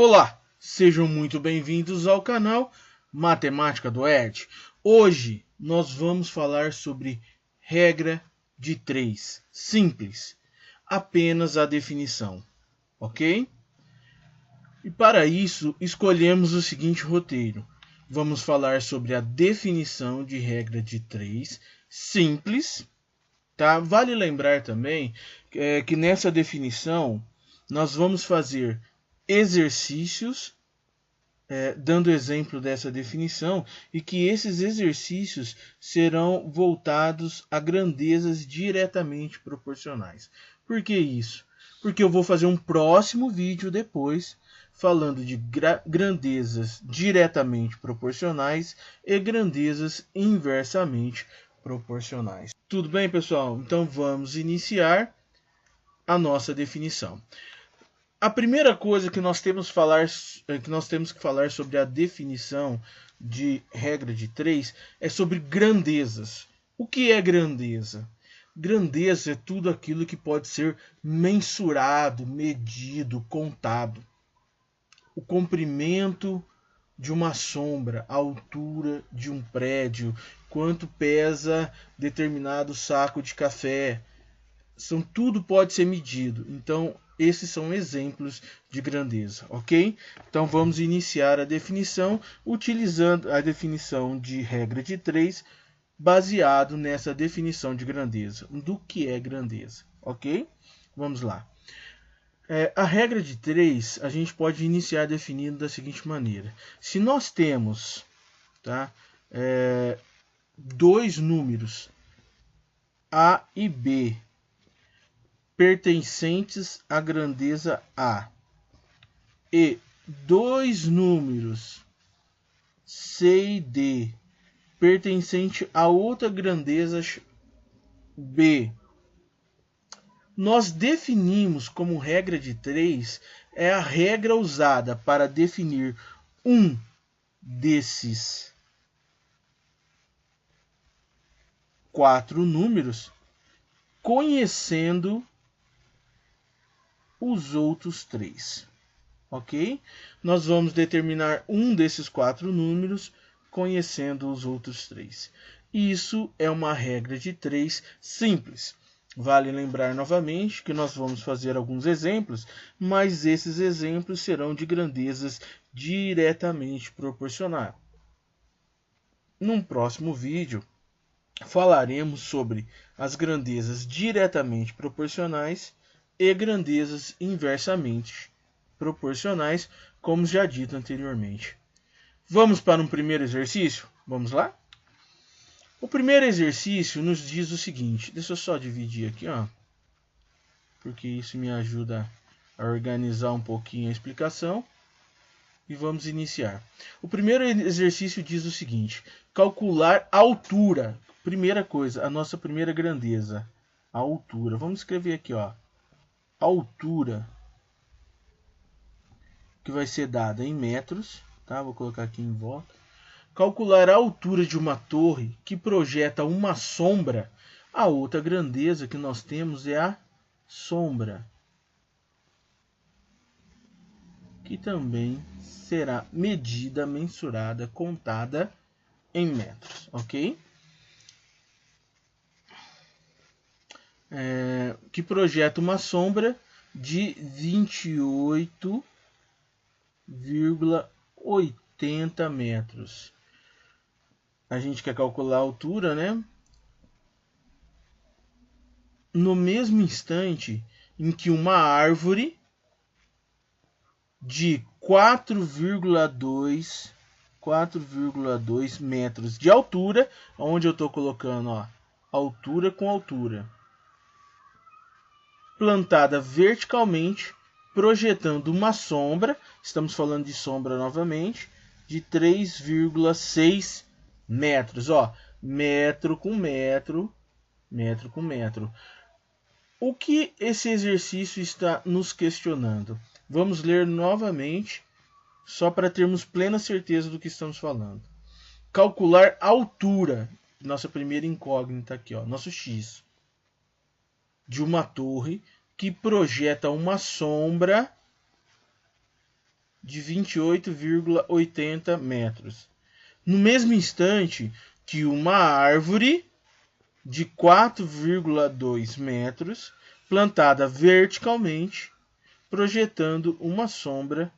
Olá, sejam muito bem-vindos ao canal Matemática do Ed. Hoje nós vamos falar sobre regra de 3, simples, apenas a definição, ok? E para isso escolhemos o seguinte roteiro. Vamos falar sobre a definição de regra de 3, simples, tá? Vale lembrar também que nessa definição nós vamos fazer exercícios dando exemplo dessa definição e que esses exercícios serão voltados a grandezas diretamente proporcionais. Por que isso? Porque eu vou fazer um próximo vídeo depois falando de grandezas diretamente proporcionais e grandezas inversamente proporcionais. Tudo bem, pessoal? Então vamos iniciar a nossa definição. A primeira coisa que nós temos que falar sobre a definição de regra de 3 é sobre grandezas. O que é grandeza? Grandeza é tudo aquilo que pode ser mensurado, medido, contado. O comprimento de uma sombra, a altura de um prédio, quanto pesa determinado saco de café. Tudo pode ser medido. Então, esses são exemplos de grandeza, ok? Então, vamos iniciar a definição utilizando a definição de regra de 3, baseado nessa definição de grandeza. Do que é grandeza, ok? Vamos lá. A regra de 3, a gente pode iniciar definindo da seguinte maneira. Se nós temos dois números, A e B, pertencentes à grandeza A, e dois números C e D pertencentes a outra grandeza B, nós definimos como regra de 3 a regra usada para definir um desses quatro números, conhecendo os outros três, ok? Nós vamos determinar um desses quatro números conhecendo os outros três. Isso é uma regra de 3 simples. Vale lembrar novamente que nós vamos fazer alguns exemplos, mas esses exemplos serão de grandezas diretamente proporcionais. Num próximo vídeo, falaremos sobre as grandezas diretamente proporcionais e grandezas inversamente proporcionais, como já dito anteriormente. Vamos para um primeiro exercício? Vamos lá? O primeiro exercício nos diz o seguinte, deixa eu só dividir aqui, porque isso me ajuda a organizar um pouquinho a explicação. E vamos iniciar. O primeiro exercício diz o seguinte, calcular a altura. Primeira coisa, a nossa primeira grandeza, a altura. Vamos escrever aqui, a altura, que vai ser dada em metros, tá? Vou colocar aqui em volta. Calcular a altura de uma torre que projeta uma sombra. A outra grandeza que nós temos é a sombra, que também será medida, mensurada, contada em metros, ok? Que projeta uma sombra de 28,80 metros. A gente quer calcular a altura, né? No mesmo instante em que uma árvore de 4,2 metros de altura, onde eu estou colocando altura com altura, plantada verticalmente, projetando uma sombra, estamos falando de sombra novamente, de 3,6 metros, metro com metro, metro com metro. O que esse exercício está nos questionando? Vamos ler novamente, só para termos plena certeza do que estamos falando. Calcular a altura, nossa primeira incógnita aqui, nosso x, de uma torre que projeta uma sombra de 28,80 metros. No mesmo instante que uma árvore de 4,2 metros, plantada verticalmente, projetando uma sombra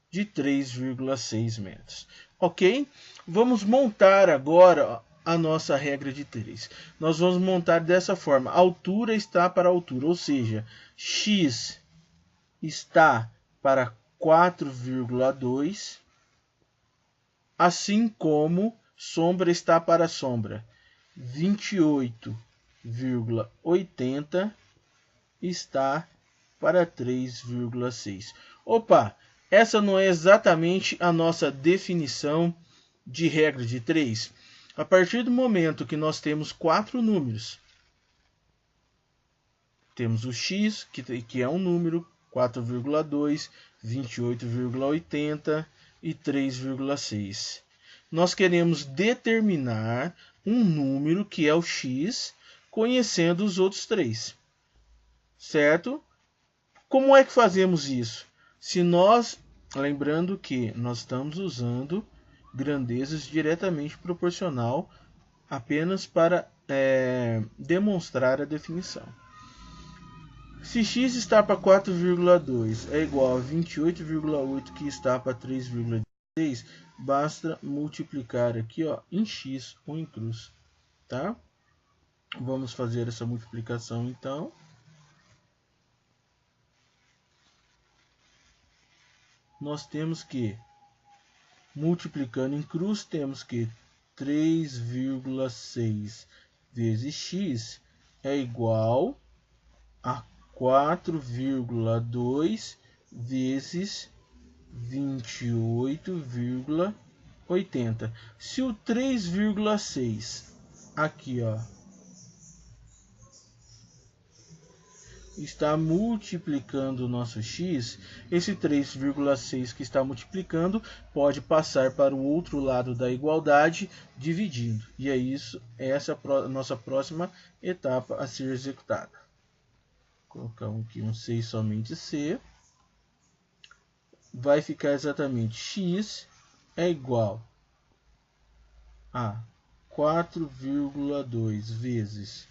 de 3,6 metros. Ok? Vamos montar agora a nossa regra de 3. Nós vamos montar dessa forma. A altura está para a altura, ou seja, x está para 4,2, assim como sombra está para sombra. 28,80 está para 3,6. Opa, essa não é exatamente a nossa definição de regra de 3. A partir do momento que nós temos 4 números, temos o x, que é um número, 4,2, 28,80 e 3,6. Nós queremos determinar um número que é o x, conhecendo os outros 3. Certo? Como é que fazemos isso? Lembrando que nós estamos usando grandezas diretamente proporcional apenas para demonstrar a definição. Se x está para 4,2 é igual a 28,8 que está para 3,6, basta multiplicar aqui em x ou em cruz. Tá? Vamos fazer essa multiplicação então. Nós temos que, multiplicando em cruz, temos que 3,6 vezes x é igual a 4,2 vezes 28,80. Se o 3,6 aqui, está multiplicando o nosso x, esse 3,6 que está multiplicando pode passar para o outro lado da igualdade dividindo. E é isso, essa é a nossa próxima etapa a ser executada. Vou colocar aqui um 6 somente C. Vai ficar exatamente x é igual a 4,2 vezes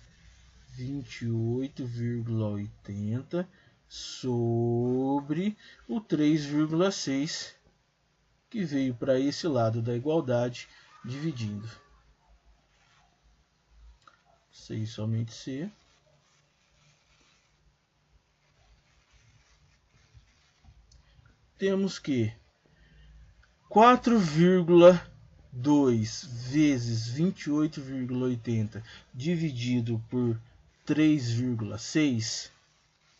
28,80 sobre o 3,6 que veio para esse lado da igualdade dividindo. 6 somente C. Temos que 4,2 vezes 28,80 dividido por 3,6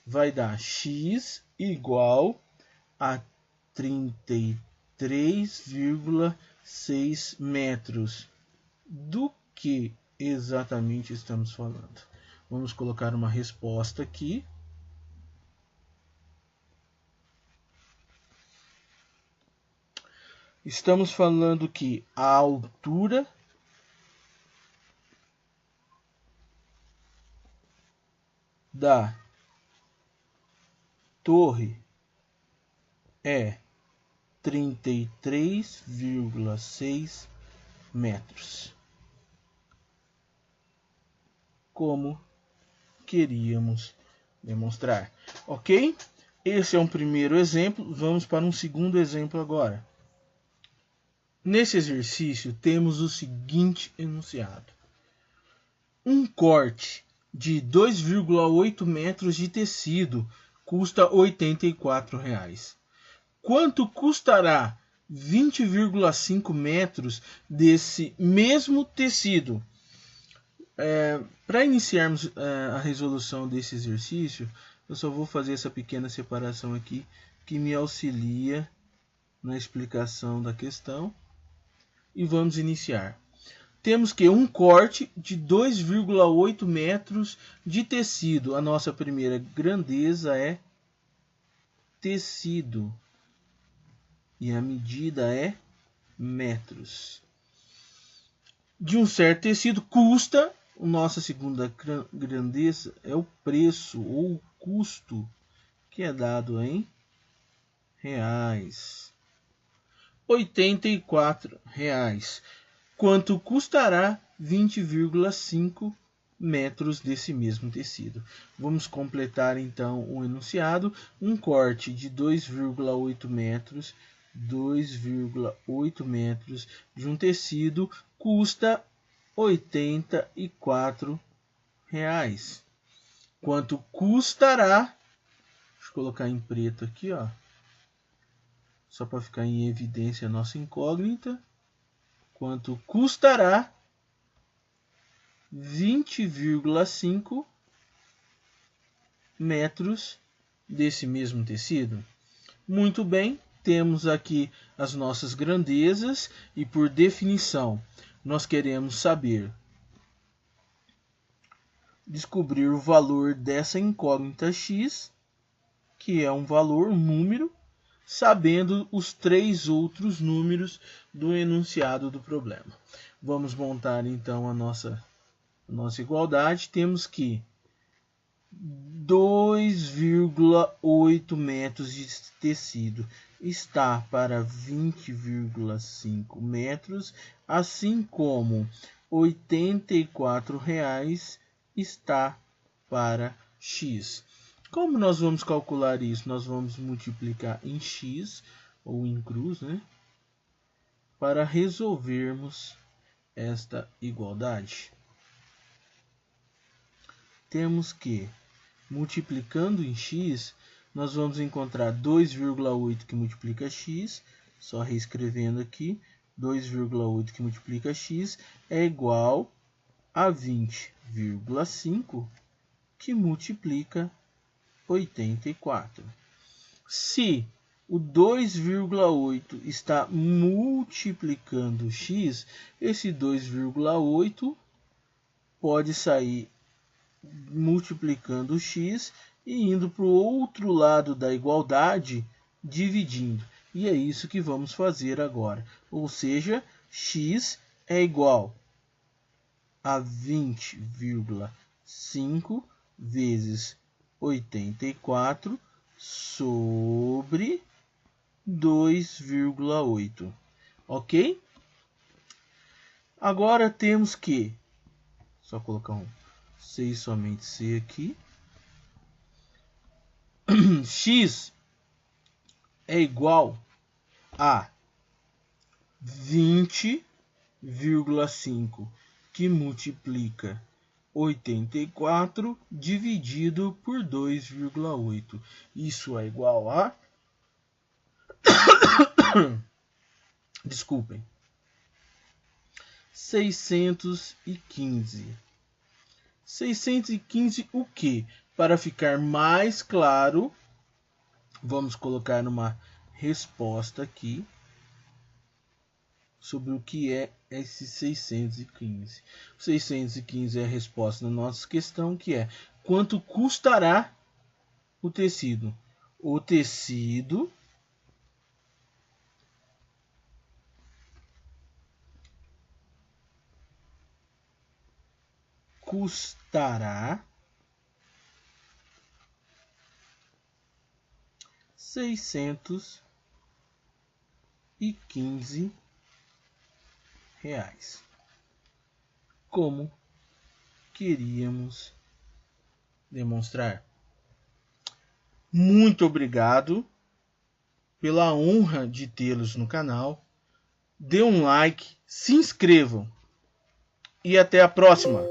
vai dar x igual a 33,6 metros. Do que exatamente estamos falando? Vamos colocar uma resposta aqui. Estamos falando que a altura da torre é 33,6 metros, como queríamos demonstrar. Ok? Esse é um primeiro exemplo. Vamos para um segundo exemplo agora. Nesse exercício, temos o seguinte enunciado. Um corte de 2,8 metros de tecido custa R$ 84,00. Quanto custará 20,5 metros desse mesmo tecido? Para iniciarmos a resolução desse exercício, eu só vou fazer essa pequena separação aqui que me auxilia na explicação da questão. E vamos iniciar. Temos que um corte de 2,8 metros de tecido. A nossa primeira grandeza é tecido. E a medida é metros. De um certo tecido custa, a nossa segunda grandeza é o preço ou o custo, que é dado em reais. R$ 84. Quanto custará 20,5 metros desse mesmo tecido? Vamos completar então o enunciado. Um corte de 2,8 metros, 2,8 metros de um tecido custa R$ 84. Quanto custará? Deixa eu colocar em preto aqui, ó, só para ficar em evidência a nossa incógnita. Quanto custará 20,5 metros desse mesmo tecido? Muito bem, temos aqui as nossas grandezas e, por definição, nós queremos descobrir o valor dessa incógnita x, que é um valor, um número, sabendo os 3 outros números do enunciado do problema. Vamos montar então a nossa igualdade. Temos que 2,8 metros de tecido está para 20,5 metros, assim como R$ 84 está para x. Como nós vamos calcular isso? Nós vamos multiplicar em x, ou em cruz, né, para resolvermos esta igualdade. Temos que, multiplicando em x, nós vamos encontrar 2,8 que multiplica x, só reescrevendo aqui, 2,8 que multiplica x é igual a 20,5 que multiplica 84. Se o 2,8 está multiplicando x, esse 2,8 pode sair multiplicando x e indo para o outro lado da igualdade, dividindo. E é isso que vamos fazer agora. Ou seja, x é igual a 20,5 vezes 84 sobre 2,8. Ok? Agora temos que, só colocar um C e somente C aqui. X é igual a 20,5 que multiplica 84 dividido por 2,8. Isso é igual a... Desculpem. 615. 615 o quê? Para ficar mais claro, vamos colocar numa resposta aqui sobre o que é esse 615. 615 é a resposta da nossa questão, que é quanto custará o tecido? O tecido custará R$615, como queríamos demonstrar. Muito obrigado pela honra de tê-los no canal. Dê um like, se inscrevam e até a próxima!